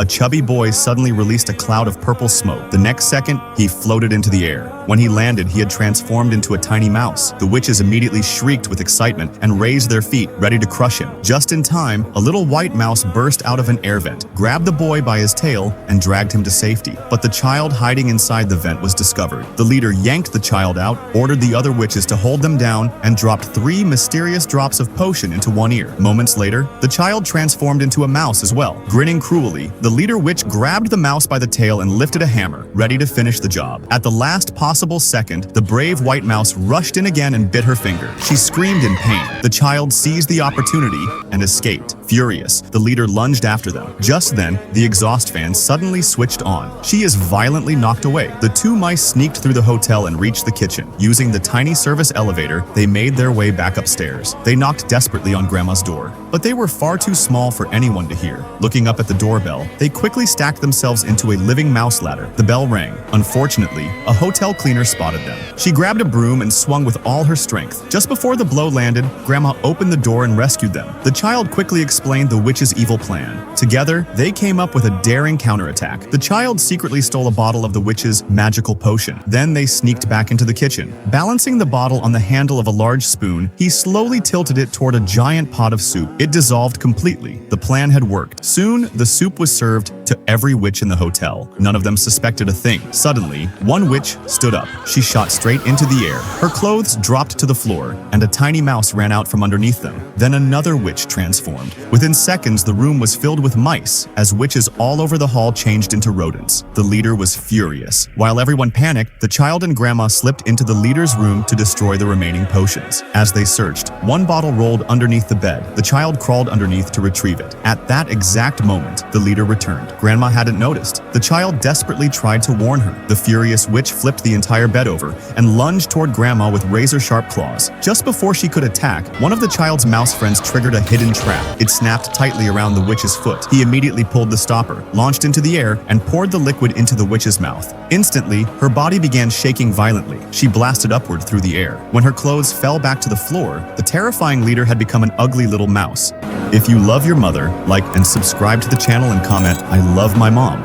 a chubby boy suddenly released a cloud of purple smoke. The next second, he floated into the air. When he landed, he had transformed into a tiny mouse. The witches immediately shrieked with excitement and raised their feet, ready to crush him. Just in time, a little white mouse burst out of an air vent, grabbed the boy by his tail, and dragged him to safety. But the child hiding inside the vent was discovered. The leader yanked the child out, ordered the other witches to hold them down, and dropped 3 mysterious drops of potion into one ear. Moments later, the child transformed into a mouse as well. Grinning cruelly, the leader witch grabbed the mouse by the tail and lifted a hammer, ready to finish the job. At the last possible second, the brave white mouse rushed in again and bit her finger. She screamed in pain. The child seized the opportunity and escaped. Furious, the leader lunged after them. Just then, the exhaust fan suddenly switched on. She is violently knocked away. The 2 mice sneaked through the hotel and reached the kitchen. Using the tiny service elevator, they made their way back upstairs. They knocked desperately on Grandma's door, but they were far too small for anyone to hear. Looking up at the doorbell, they quickly stacked themselves into a living mouse ladder. The bell rang. Unfortunately, a hotel cleaner spotted them. She grabbed a broom and swung with all her strength. Just before the blow landed, Grandma opened the door and rescued them. The child quickly explained the witch's evil plan. Together, they came up with a daring counterattack. The child secretly stole a bottle of the witch's magical potion. Then they sneaked back into the kitchen. Balancing the bottle on the handle of a large spoon, he slowly tilted it toward a giant pot of soup. It dissolved completely. The plan had worked. Soon, the soup was served to every witch in the hotel. None of them suspected a thing. Suddenly, one witch stood up. She shot straight into the air. Her clothes dropped to the floor, and a tiny mouse ran out from underneath them. Then another witch transformed. Within seconds, the room was filled with mice, as witches all over the hall changed into rodents. The leader was furious. While everyone panicked, the child and Grandma slipped into the leader's room to destroy the remaining potions. As they searched, one bottle rolled underneath the bed. The child crawled underneath to retrieve it. At that exact moment, the leader returned. Grandma hadn't noticed. The child desperately tried to warn her. The furious witch flipped the entire bed over and lunged toward Grandma with razor-sharp claws. Just before she could attack, one of the child's mouse friends triggered a hidden trap. It snapped tightly around the witch's foot. He immediately pulled the stopper, launched into the air, and poured the liquid into the witch's mouth. Instantly, her body began shaking violently. She blasted upward through the air. When her clothes fell back to the floor, the terrifying leader had become an ugly little mouse. If you love your mother, like and subscribe to the channel and comment, "I love my mom."